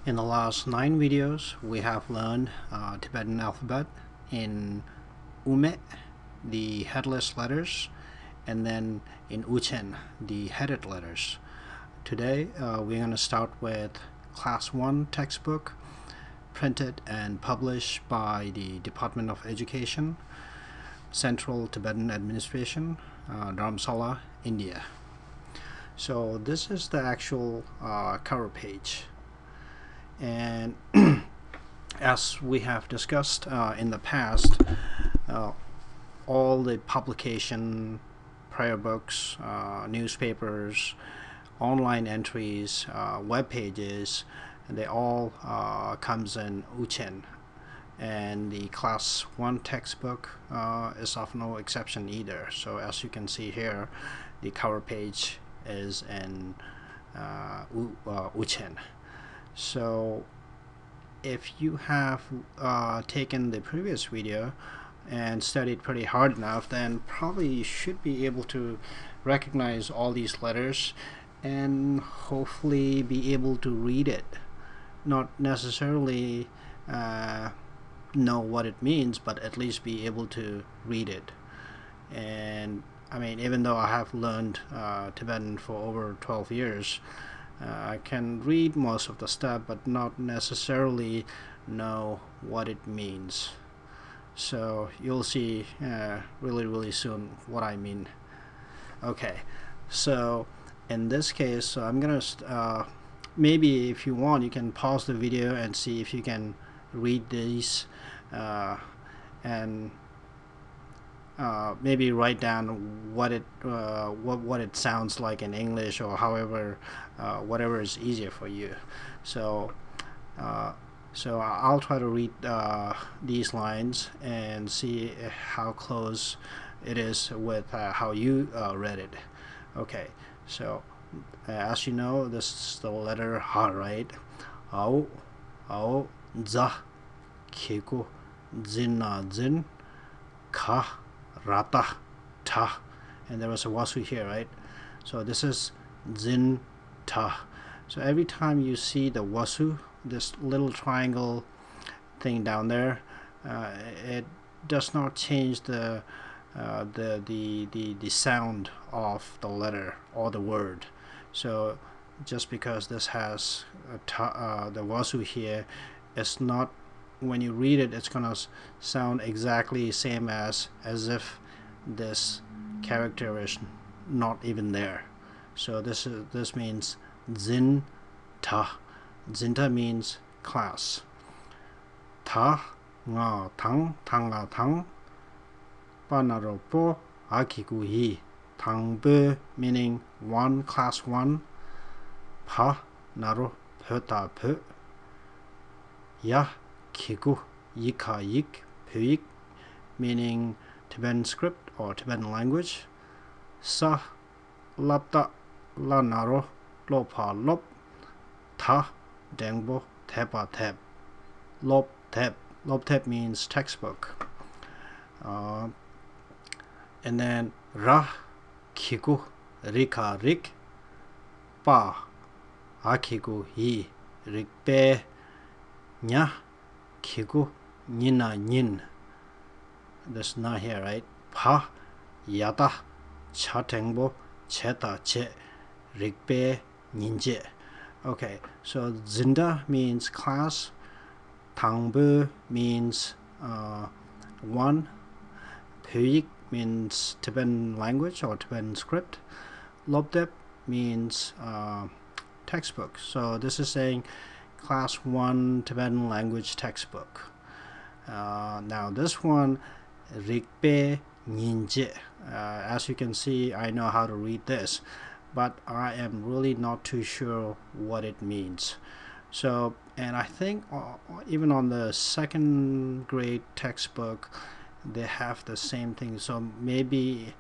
In the last 9 videos, we have learned Tibetan alphabet in Ume, the headless letters, and then in Uchen, the headed letters. Today, we're going to start with Class 1 textbook, printed and published by the Department of Education, Central Tibetan Administration, Dharamsala, India. So this is the actual cover page. And as we have discussed in the past, all the publication, prayer books, newspapers, online entries, web pages, they all comes in Uchen, and the class 1 textbook is of no exception either. So as you can see here, the cover page is in Uchen. So if you have taken the previous video and studied pretty hard enough, then probably you should be able to recognize all these letters and hopefully be able to read it. Not necessarily know what it means, but at least be able to read it. And I mean, even though I have learned Tibetan for over 12 years, I can read most of the stuff, but not necessarily know what it means. So you'll see really soon what I mean. Okay, so in this case, I'm gonna maybe if you want, you can pause the video and see if you can read these and maybe write down what it sounds like in English, or however whatever is easier for you. So I'll try to read these lines and see how close it is with how you read it. Okay, so as you know, this is the letter Ha, right? Ao, ao, za, kiku, zina, zin, ka, rata, ta, and there was a wasu here, right? So this is zin, ta. So every time you see the wasu, this little triangle thing down there, it does not change the sound of the letter or the word. So just because this has the wasu here, it's not, when you read it, it's gonna sound exactly same as if this character is not even there. So this means zin ta. Zinta means class. Ta nga tang tanga tang panaropo akikuhi. Tangbe meaning 1, class 1. Pa naro pöta pö. Ya kiku yika yik pöik meaning Tibetan script or Tibetan language. Sa lapta la naro lopa lop. Ta dengbo tepa tep. Lop tep. Lop tep means textbook. And then ra kiku rika rik. Pa akiku hi rikpe. Nya kiku nina nin. That's not here, right? Pa yata cha tengbo cheta che rikpe ninje. Okay, so zinda means class, tangbu means 1, pöik means Tibetan language or Tibetan script, lobdep means textbook. So this is saying class 1 Tibetan language textbook. Now this one, rikpe ninje. As you can see, I know how to read this, but I am really not too sure what it means. So, and I think even on the 2nd grade textbook, they have the same thing. So maybe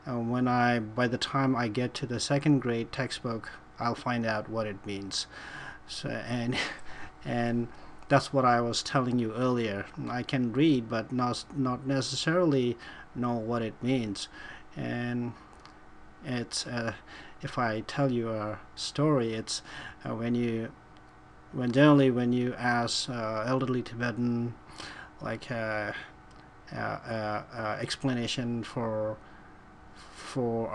by the time I get to the 2nd grade textbook, I'll find out what it means. So and that's what I was telling you earlier. I can read, but not necessarily know what it means. And it's if I tell you a story, it's when you generally when you ask elderly Tibetan like explanation for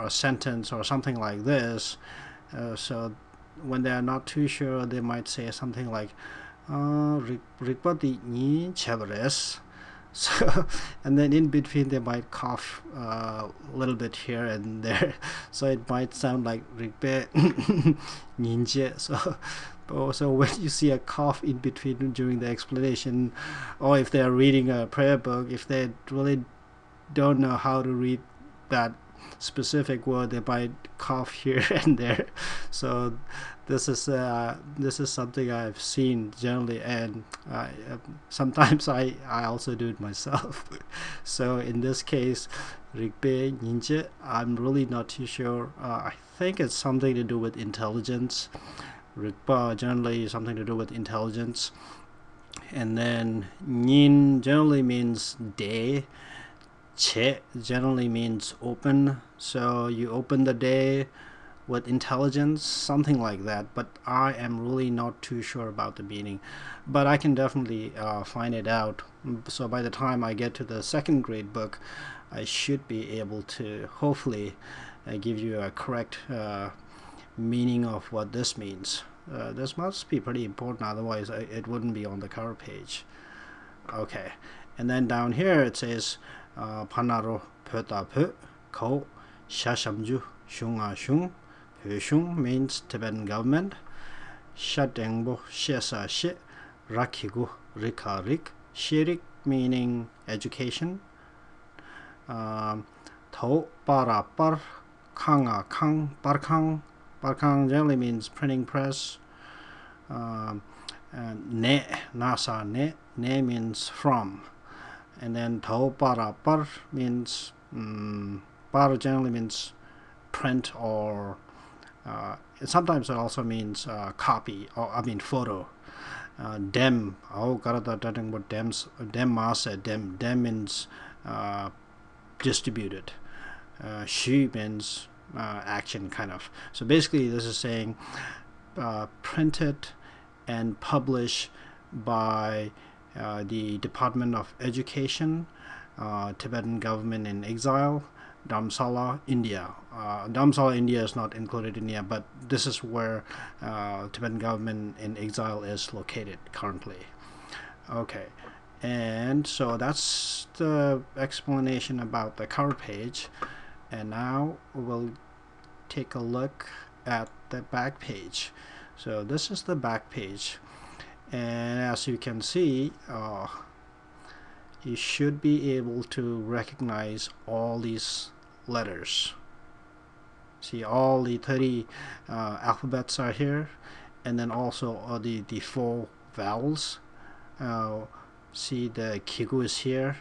a sentence or something like this, so when they are not too sure, they might say something like "Rikpati ni chavres." So, and then in between they might cough a little bit here and there, so it might sound like "Rikpe ninja." So when you see a cough in between during the explanation, or if they are reading a prayer book, if they really don't know how to read that specific word, they might cough here and there. So this is something I've seen generally, and sometimes I also do it myself. So in this case, Rigbe Ninja, I'm really not too sure. I think it's something to do with intelligence. Rigpa generally something to do with intelligence, and then Nin generally means day. Che generally means open, so you open the day with intelligence, something like that, but I am really not too sure about the meaning, but I can definitely find it out. So by the time I get to the second grade book, I should be able to hopefully give you a correct meaning of what this means. This must be pretty important, otherwise it wouldn't be on the cover page. Okay, and then down here it says Panaro Pöta Pö Ko Shashamju Shunga Shung. Pöshung means Tibetan government. Shatengbo Shesa She Rakigu Rika Rik. Shirik meaning education. Tho Para Par Kanga Kang Barkang. Barkang generally means printing press. Ne Nasa Ne means from. And then Tho Para Par means Par generally means print, or sometimes it also means copy, or I mean photo. Dem, dem masa, dem means distributed. Shu means action, kind of. So basically this is saying printed and published by the Department of Education, Tibetan government in exile, Dharamsala, India. Dharamsala, India is not included in here, but this is where Tibetan government in exile is located currently. Okay, and so that's the explanation about the cover page, and now we'll take a look at the back page. So this is the back page, and as you can see, you should be able to recognize all these letters. See, all the 30 alphabets are here, and then also the 4 vowels. See, the Kigu is here,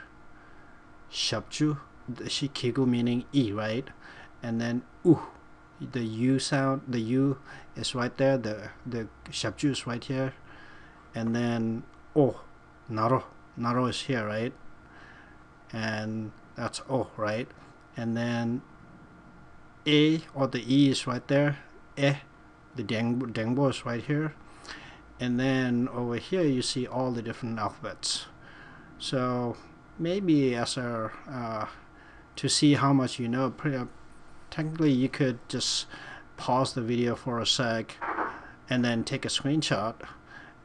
Shabju, Kigu meaning E, right? And then U, the U sound, the U is right there, the Shabju is right here, and then O, Naro. Naro is here, right? And that's O, right? And then A, or the E is right there. E, the Dengbo is right here. And then over here you see all the different alphabets. So maybe as a to see how much you know, technically you could just pause the video for a sec and then take a screenshot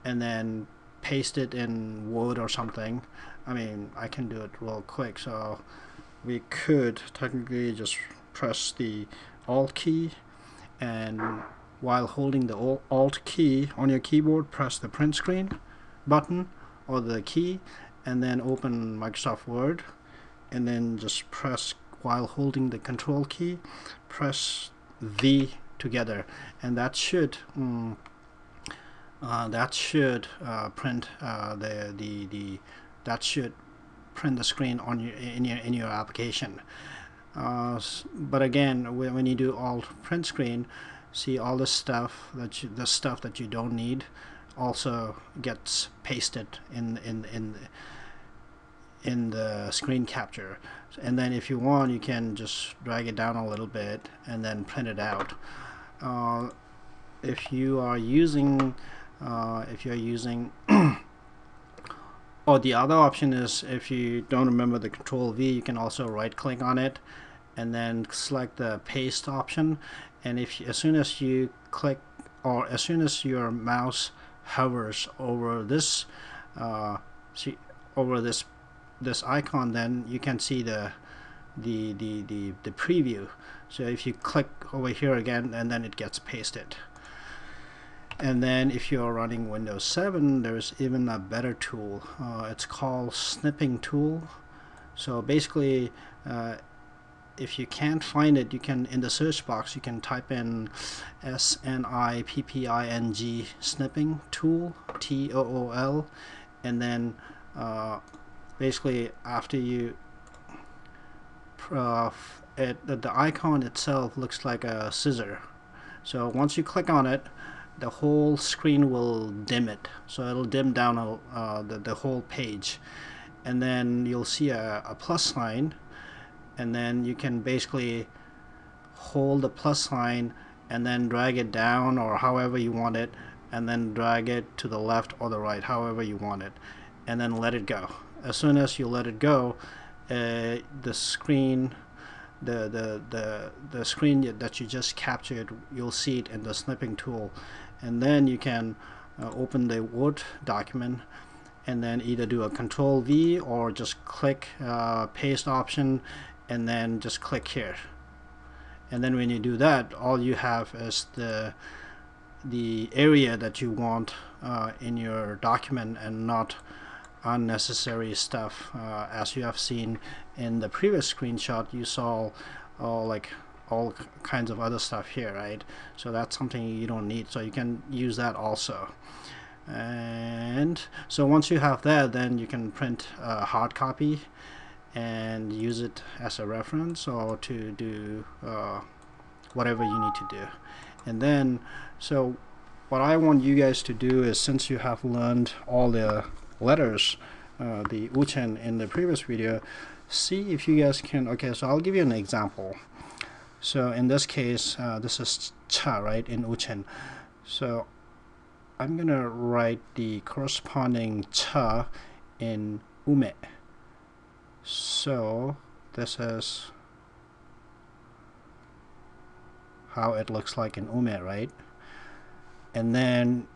and then paste it in Word or something. I mean, I can do it real quick, so we could technically just press the Alt key, and while holding the Alt key on your keyboard, press the print screen button or the key, and then open Microsoft Word, and then just press, while holding the Control key, press V together, and that should print that should print the screen on your in your application. But again, when you do Alt print screen, see all the stuff that you don't need also gets pasted in the screen capture. And then if you want, you can just drag it down a little bit and then print it out. If you are using if you're using or the other option is, if you don't remember the Control V, you can also right click on it and then select the paste option, and if as soon as you click, or as soon as your mouse hovers over this see over this icon, then you can see the preview. So if you click over here again, and then it gets pasted. And then if you're running Windows 7, there's even a better tool. It's called snipping tool. So basically, if you can't find it, you can, in the search box, you can type in SNIPPING snipping tool, TOOL, and then basically after you the icon itself looks like a scissor. So once you click on it, the whole screen will dim it. So it'll dim down the whole page, and then you'll see a plus sign, and then you can basically hold the plus sign and then drag it down or however you want it, and then drag it to the left or the right, however you want it, and then let it go. As soon as you let it go, the screen the screen that you just captured, you'll see it in the snipping tool, and then you can open the Word document and then either do a Control V or just click paste option and then just click here. And then when you do that, all you have is the area that you want in your document, and not unnecessary stuff. As you have seen in the previous screenshot, you saw like all kinds of other stuff here, right? So that's something you don't need, so you can use that also. And so once you have that, then you can print a hard copy and use it as a reference, or to do whatever you need to do. And then, so what I want you guys to do is, since you have learned all the letters, the Uchen in the previous video, see if you guys can, okay, so I'll give you an example. So in this case, this is cha, right, in Uchen. So I'm gonna write the corresponding cha in ume. So this is how it looks like in ume, right? And then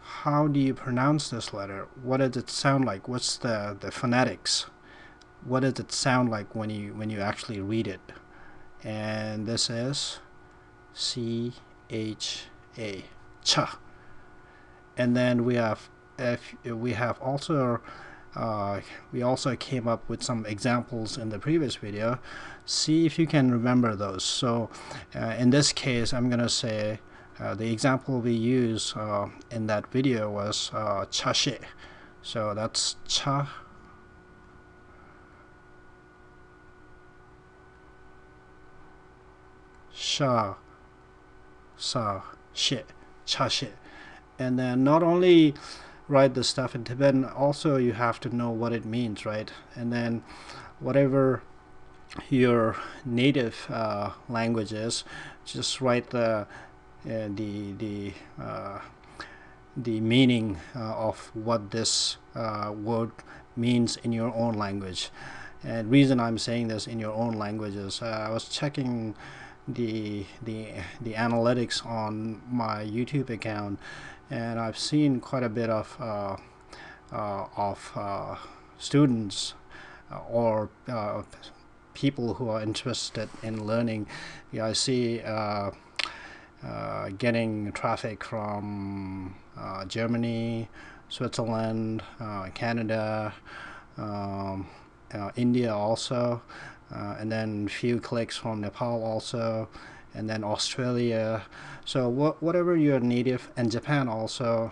how do you pronounce this letter? What does it sound like? What's the phonetics? What does it sound like when you actually read it? And this is C-H-A, cha. And then we have also we also came up with some examples in the previous video. See if you can remember those. So in this case, I'm gonna say the example we use in that video was cha-she. So that's cha, sha, sa, she, cha-she. And then not only write the stuff in Tibetan, also you have to know what it means, right? And then whatever your native language is, just write the meaning of what this word means in your own language. And reason I'm saying this in your own language is I was checking the analytics on my YouTube account, and I've seen quite a bit of students or people who are interested in learning. Yeah, I see getting traffic from Germany, Switzerland, Canada, India also, and then few clicks from Nepal also, and then Australia. So whatever your native, and Japan also,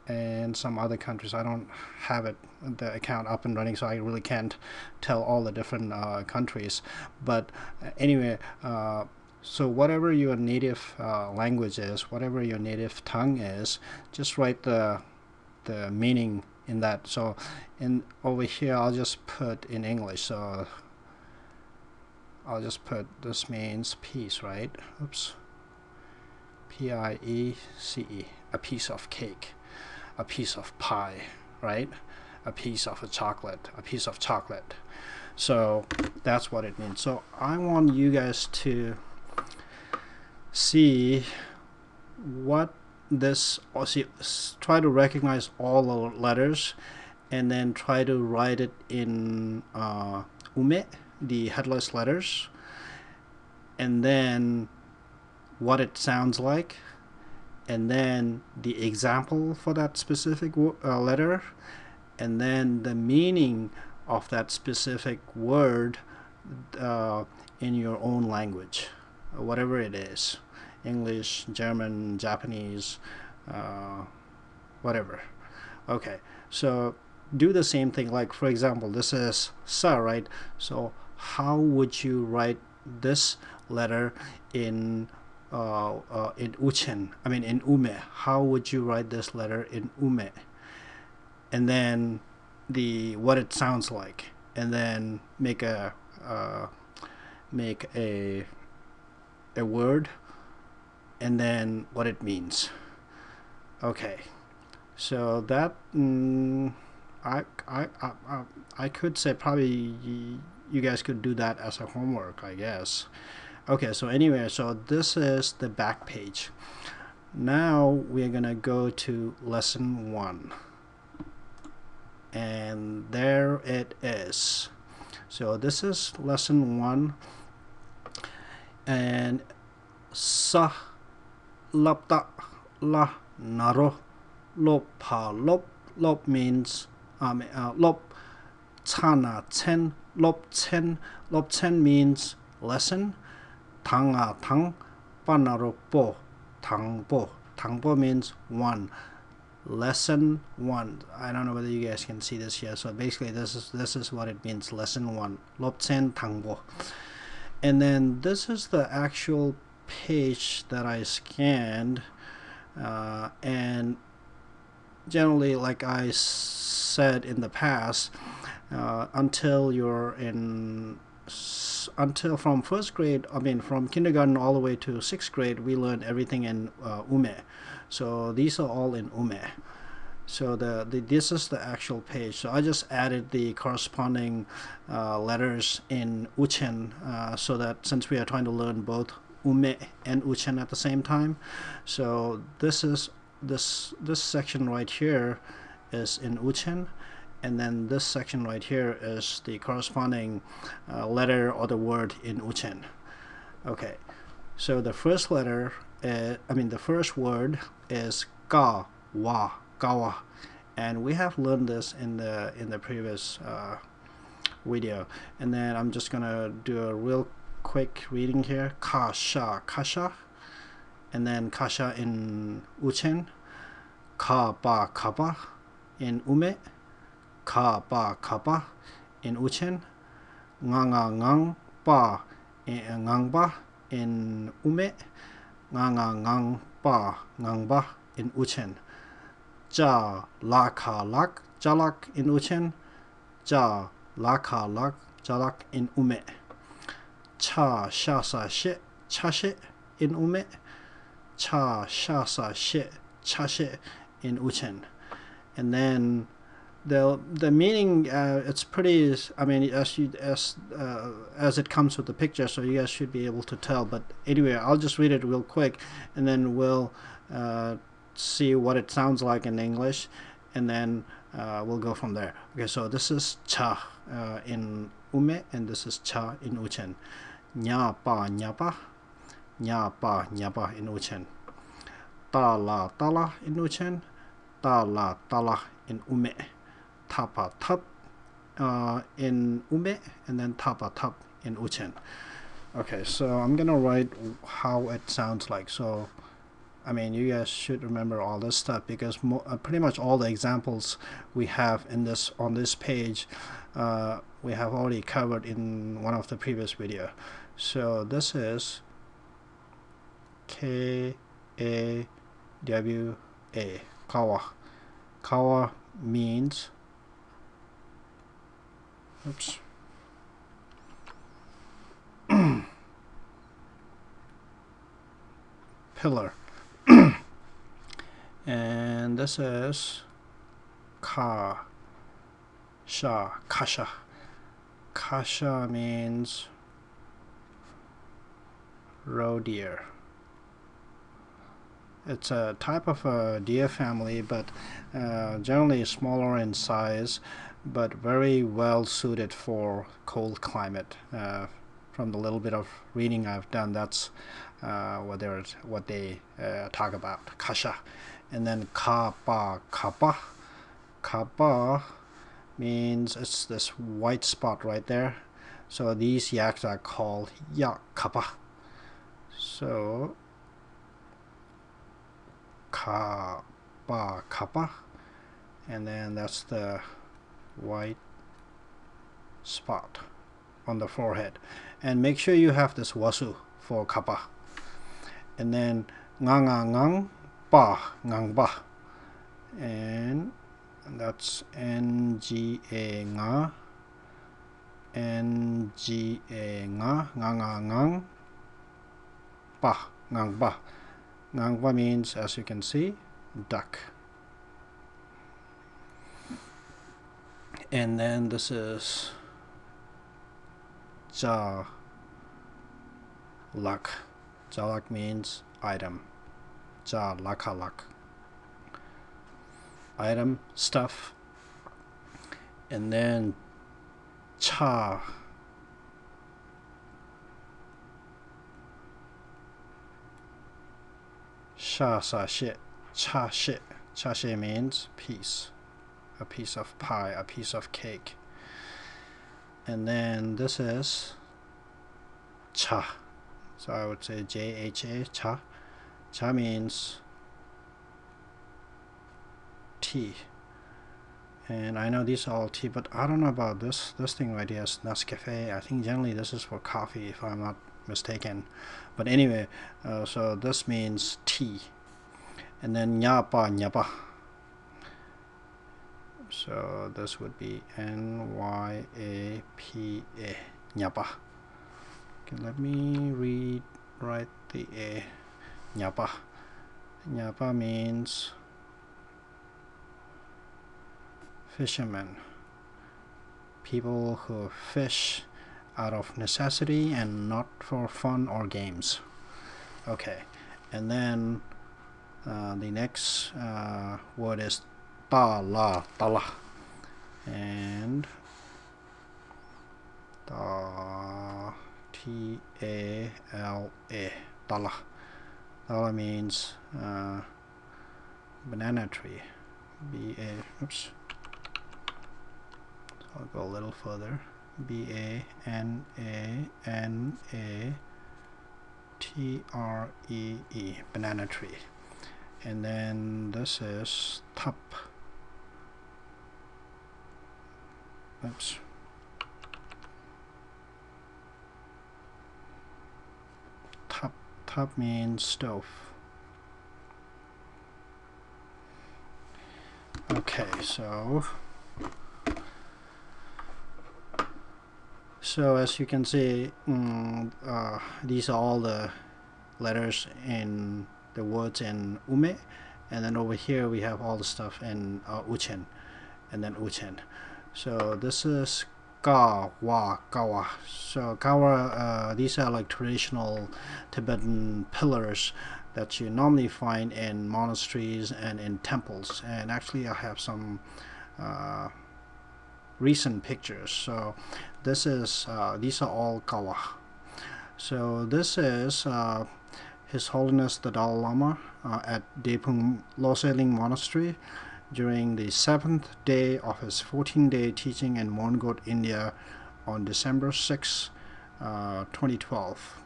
and some other countries. I don't have the account up and running, so I really can't tell all the different countries. But anyway, so whatever your native language is, whatever your native tongue is, just write the meaning in that. So over here, I'll just put in English. So I'll just put, this means peace, right? Oops. P-I-E-C-E, a piece of cake, a piece of pie, right? A piece of a chocolate, a piece of chocolate. So that's what it means. So I want you guys to see what this, or see, try to recognize all the letters and then try to write it in ume, the headless letters, and then what it sounds like, and then the example for that specific letter, and then the meaning of that specific word in your own language, whatever it is, English, German, Japanese, whatever. Okay, so do the same thing. Like, for example, this is sa, right? So how would you write this letter in uchen, I mean in ume? How would you write this letter in ume? And then what it sounds like, and then make a word, and then what it means. Okay, so that I could say probably you guys could do that as a homework, I guess. Okay, so anyway, so this is the back page. Now we're gonna go to lesson 1, and there it is. So this is lesson 1, and sa lapta la naro lop pa lop. Lop means lop chana chen, lop chen. Lop chen means lesson. Tanga tang panaro po tang po. Tang po means 1. Lesson 1. I don't know whether you guys can see this here. So basically this is what it means, lesson 1. Lop chen tang po. And then this is the actual page that I scanned, and generally, like I said in the past, until from first grade, I mean from kindergarten all the way to 6th grade, we learn everything in ume. So these are all in ume. So this is the actual page. So I just added the corresponding letters in uchen, so that since we are trying to learn both ume and uchen at the same time, so this section right here is in uchen, and then this section right here is the corresponding letter or the word in uchen. Okay, so the first letter, the first word is ka wa, kawa, and we have learned this in the previous video. And then I'm just gonna do a real quick reading here. Kasha, kasha, and then kasha in uchen. Kaba, kaba in ume. Kaba, kaba in uchen. Nganga, ngang ba, ngang ba in ume. Nganga, ngang ba, ngang ba in uchen. Ja, laka, lak, jalak in uchen. Ja, laka, lak, jalak in ume. Cha, sha, sa, she, cha, she in ume. Cha, sha, sa, she, cha, she in uchen. And then the meaning, it's pretty, I mean, as it comes with the picture, so you guys should be able to tell. But anyway, I'll just read it real quick, and then we'll see what it sounds like in English, and then we'll go from there. Okay, so this is cha in ume, and this is cha in uchen. Nya pa, nya pa, nya pa, nya pa in uchen. Ta la in uchen. Ta la in ume. Tapa tap in ume, and then tapa tap in uchen. Okay, so I'm gonna write how it sounds like. So I mean, you guys should remember all this stuff, because pretty much all the examples we have on this page we have already covered in one of the previous video. So this is K-A-W-A, kawa. Kawa means, oops, pillar. And this is ka, sha, kasha. Kasha means roe deer. It's a type of a deer family, but generally smaller in size, but very well suited for cold climate. From the little bit of reading I've done, that's what they talk about. Kasha. And then kapa, kappa. Kappa means it's this white spot right there. So these yaks are called yak kappa. So kappa, kappa, and then that's the white spot on the forehead. And make sure you have this wasu for kappa. And then nga ngang ba ngang ba, and that's nga nga, nga ngang ba ngang ba. Ngang means, as you can see, duck. And then this is ja lak. Jalak means item. Ja lakalak. Item, stuff. And then cha. Sha sa shit. Cha shit. Cha shit means piece. A piece of pie, a piece of cake. And then this is cha. So I would say J-H-A, cha. Cha means tea. And I know these are all tea, but I don't know about this thing right here, Nescafe. I think generally this is for coffee, if I'm not mistaken. But anyway, so this means tea. And then nyapa, nyapa. So this would be N-Y-A-P-A, nyapa. Okay, let me write the A. Nyapa. Nyapa means fishermen. People who fish out of necessity and not for fun or games. Okay, and then the next word is tala, tala, and T-A-L-A, tala. Tala means banana tree. Oops. So I'll go a little further. B-A-N-A-N-A-T-R-E-E, banana tree. And then this is tup. Oops. Tup means stove. Okay, so as you can see, these are all the letters in the words in ume, and then over here we have all the stuff in uchen, and then uchen. So this is ka, wa, kawa. So kawa, these are like traditional Tibetan pillars that you normally find in monasteries and in temples. And actually I have some recent pictures. So this is these are all kawa. So this is His Holiness the Dalai Lama at Depung Loseling Monastery during the 7th day of his 14-day teaching in Mongot, India on December 6, 2012.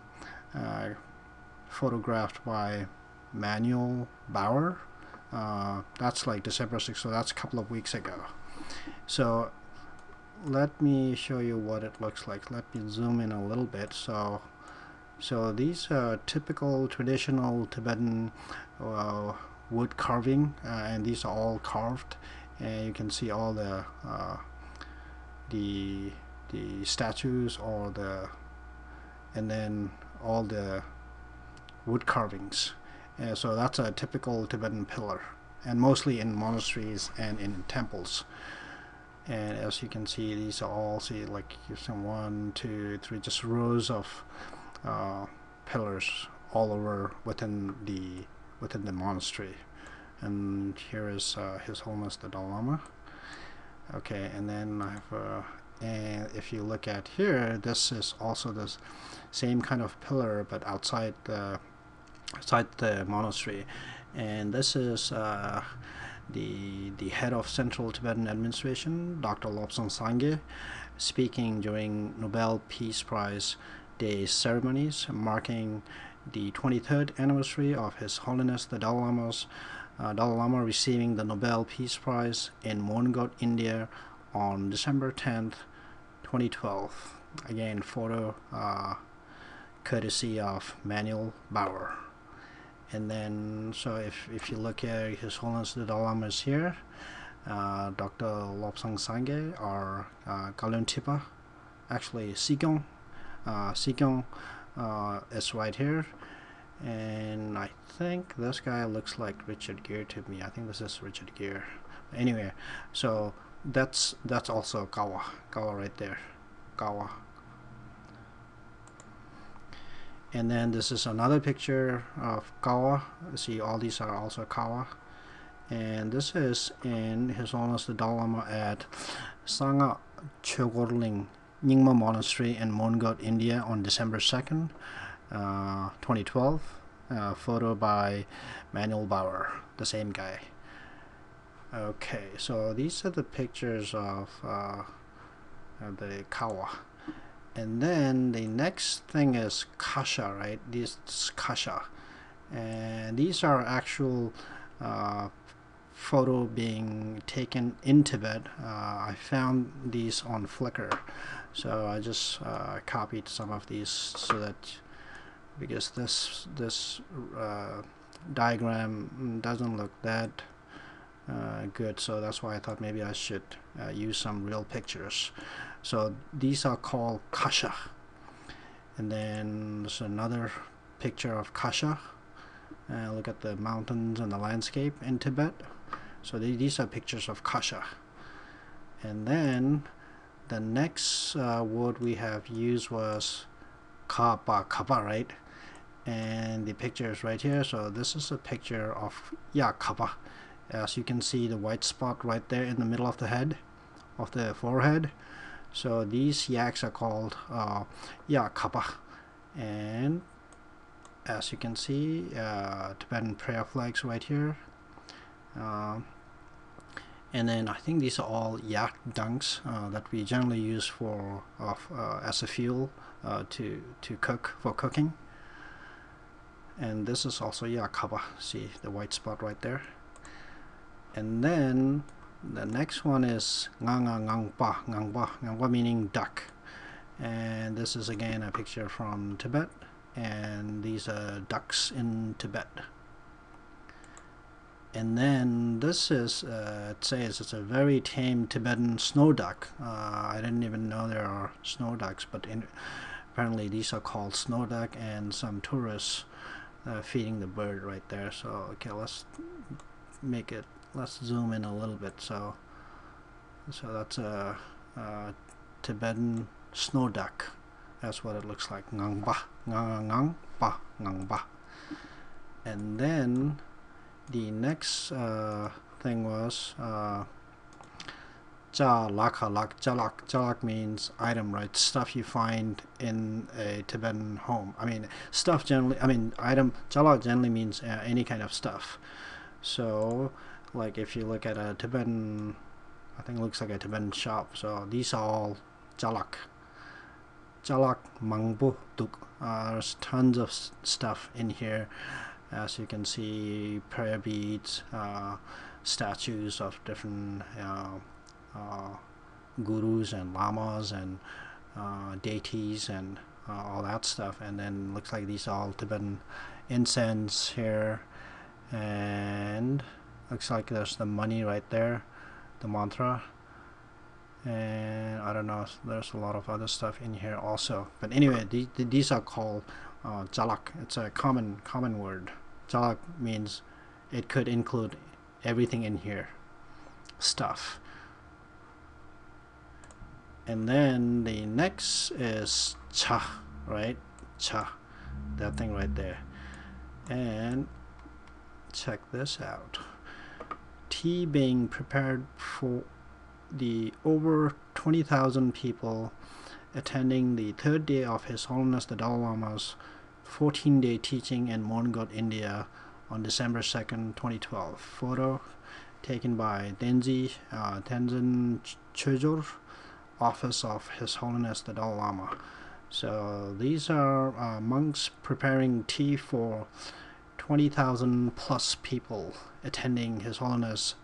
Photographed by Manuel Bauer. That's like December 6th, so that's a couple of weeks ago. So let me show you what it looks like. Let me zoom in a little bit. So these are typical traditional Tibetan wood carving, and these are all carved, and you can see all the statues and then all the wood carvings. So that's a typical Tibetan pillar, and mostly in monasteries and in temples. And as you can see, these are all, see, like some 1, 2, 3, just rows of pillars all over within the monastery. And here is His Holiness the Dalai Lama. Okay, and then I have and if you look at here, this is also the same kind of pillar, but outside the monastery. And this is the head of Central Tibetan Administration, Dr. Lobsang Sangye, speaking during Nobel Peace Prize Day ceremonies marking the 23rd anniversary of His Holiness the Dalai Lama receiving the Nobel Peace Prize in Mongot, India on December 10th, 2012. Again, photo courtesy of Manuel Bauer. And then, so if you look at His Holiness the Dalai Lama is here, Dr. Lobsang Sangye, or Kalun Tipa, actually Sikyong is right here. And I think this guy looks like Richard Gere to me. I think this is Richard Gere. Anyway, so that's also Kawa right there, Kawa. And then this is another picture of Kawa. See, all these are also Kawa. And this is in His Holiness the Dalai Lama at Sangha Chogorling Nyingma Monastery in Mongot, India on December 2nd, 2012. Photo by Manuel Bauer, the same guy. Okay, so these are the pictures of the Kawa. And then the next thing is Kasha, right? This is Kasha. And these are actual photo being taken in Tibet. I found these on Flickr. So I just copied some of these so that, because this diagram doesn't look that good, so that's why I thought maybe I should use some real pictures. So these are called Kasha. And then there's another picture of Kasha. Look at the mountains and the landscape in Tibet. So these are pictures of Kasha. And then the next word we have used was Kapa, right? And the picture is right here. So this is a picture of Kapa. As you can see, the white spot right there in the middle of the head, of the forehead. So these yaks are called Kapa. And as you can see, Tibetan prayer flags right here. And then I think these are all yak dunks that we generally use for as a fuel to cook, for cooking. And this is also Kapa. See the white spot right there. And then the next one is Ngangpa meaning duck. And this is again a picture from Tibet, and these are ducks in Tibet. And then this is, it says it's a very tame Tibetan snow duck. I didn't even know there are snow ducks, but apparently these are called snow duck, and some tourists feeding the bird right there. So okay, let's zoom in a little bit. So that's a Tibetan snow duck. That's what it looks like. Ngangpa. And then the next thing was Jalak means item, right? Stuff you find in a Tibetan home. I mean, stuff generally, item, Jalak generally means any kind of stuff. So like if you look at a Tibetan, I think it looks like a Tibetan shop. So these are all Jalak Mangbu Duk. There's tons of stuff in here. As you can see, prayer beads, statues of different gurus and lamas and deities and all that stuff. And then looks like these are all Tibetan incense here. And looks like there's the money right there, the mantra. And I don't know, there's a lot of other stuff in here also. But anyway, these are called Jalak. It's a common word. Jalak means it could include everything in here, stuff. And then the next is cha, right? Cha, that thing right there. And check this out. Tea being prepared for the over 20,000 people attending the third day of His Holiness the Dalai Lama's 14-day teaching in Mongot, India on December 2nd, 2012. Photo taken by Tenzin Chögyör, Office of His Holiness the Dalai Lama. So these are monks preparing tea for 20,000 plus people attending His Holiness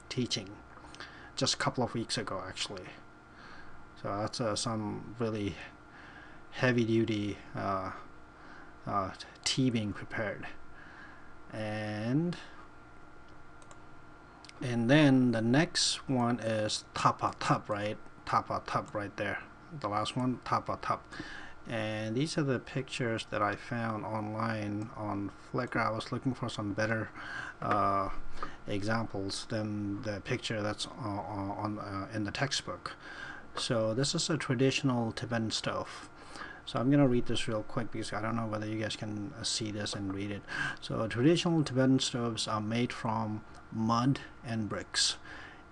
teaching just a couple of weeks ago, actually. So that's some really heavy duty tea being prepared. And then the next one is tapa tap, right? Tapa tap right there. The last one, tapa tap. And these are the pictures that I found online on Flickr. I was looking for some better examples than the picture that's in the textbook. So this is a traditional Tibetan stove. So I'm going to read this real quick because I don't know whether you guys can see this and read it. So traditional Tibetan stoves are made from mud and bricks.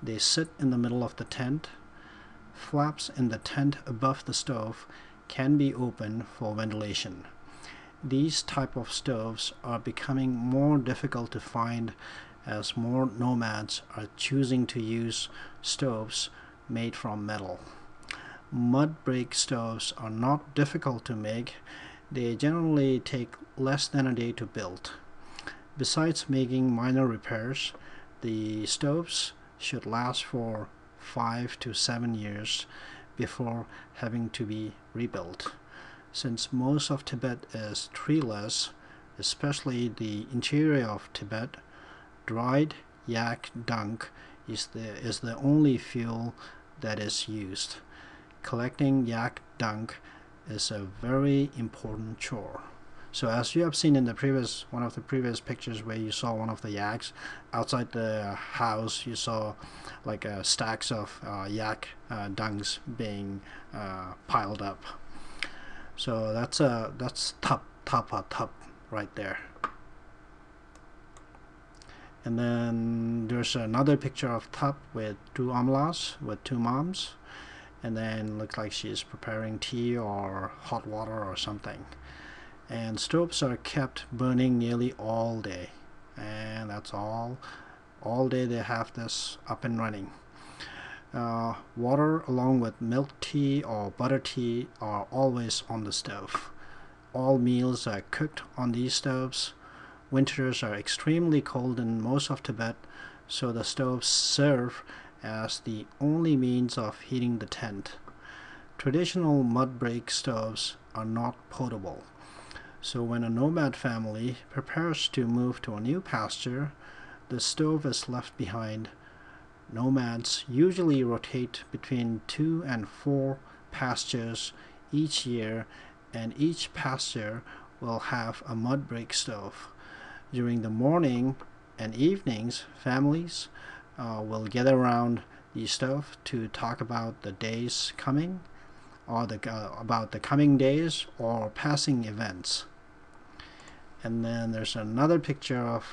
They sit in the middle of the tent. Flaps in the tent above the stove can be opened for ventilation. These type of stoves are becoming more difficult to find as more nomads are choosing to use stoves made from metal. Mud brick stoves are not difficult to make. They generally take less than a day to build. Besides making minor repairs, the stoves should last for 5 to 7 years before having to be rebuilt. Since most of Tibet is treeless, especially the interior of Tibet, dried yak dung is the only fuel that is used. Collecting yak dung is a very important chore. So as you have seen in the one of the previous pictures where you saw one of the yaks outside the house, you saw like stacks of yak dungs being piled up. So that's tapa right there. And then there's another picture of Tap with two amlas, with two moms, and then looks like she's preparing tea or hot water or something. And stoves are kept burning nearly all day, and that's all day they have this up and running. Water along with milk tea or butter tea are always on the stove. All meals are cooked on these stoves. Winters are extremely cold in most of Tibet, so the stoves serve as the only means of heating the tent. Traditional mud brick stoves are not potable. So when a nomad family prepares to move to a new pasture, the stove is left behind. Nomads usually rotate between 2 and 4 pastures each year, and each pasture will have a mud brick stove. During the morning and evenings, families will gather around the stove to talk about the days coming, or about the coming days or passing events. And then there's another picture of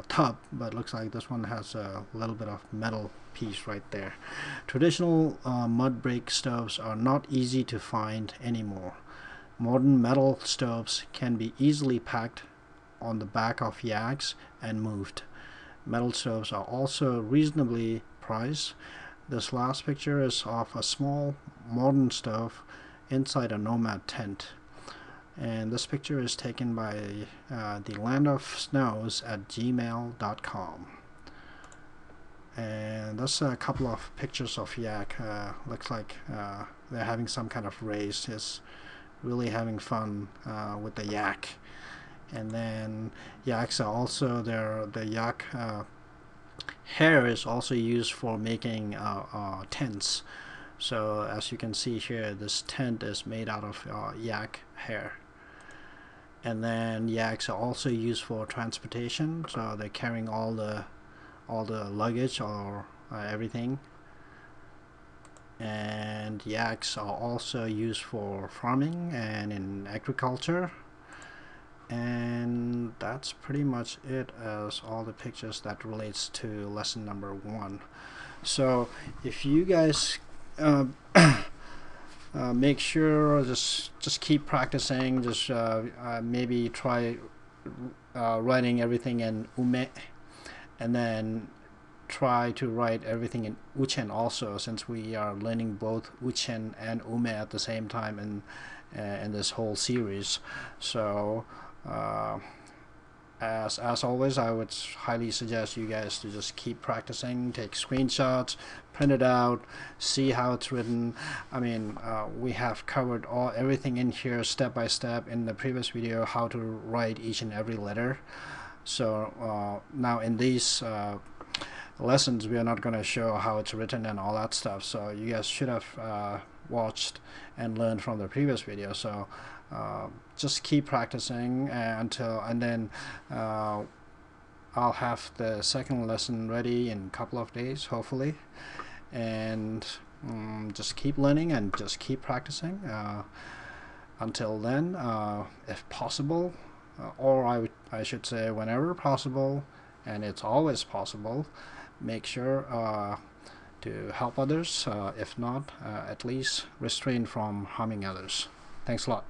tub, but looks like this one has a little bit of metal piece right there. Traditional mud brick stoves are not easy to find anymore. Modern metal stoves can be easily packed on the back of yaks and moved. Metal stoves are also reasonably priced. This last picture is of a small modern stove inside a nomad tent. And this picture is taken by the Land of Snows at gmail.com. And that's a couple of pictures of yak. Looks like they're having some kind of race. It's really having fun with the yak. And then yaks are also the yak hair is also used for making tents. So as you can see here, this tent is made out of yak hair. And then yaks are also used for transportation, so they're carrying all the luggage or everything. And yaks are also used for farming and in agriculture. And that's pretty much it as all the pictures that relates to lesson number 1. So if you guys make sure just keep practicing, just maybe try writing everything in ume, and then try to write everything in uchen also, since we are learning both uchen and ume at the same time in this whole series. So as always, I would highly suggest you guys to just keep practicing, take screenshots, print it out, see how it's written. I mean, we have covered everything in here step by step in the previous video, how to write each and every letter. So now in these lessons, we are not going to show how it's written and all that stuff, so you guys should have watched and learned from the previous video. So just keep practicing and then I'll have the second lesson ready in a couple of days, hopefully. And just keep learning and just keep practicing until then, if possible, or I should say whenever possible, and it's always possible, make sure to help others, if not at least restrain from harming others. Thanks a lot.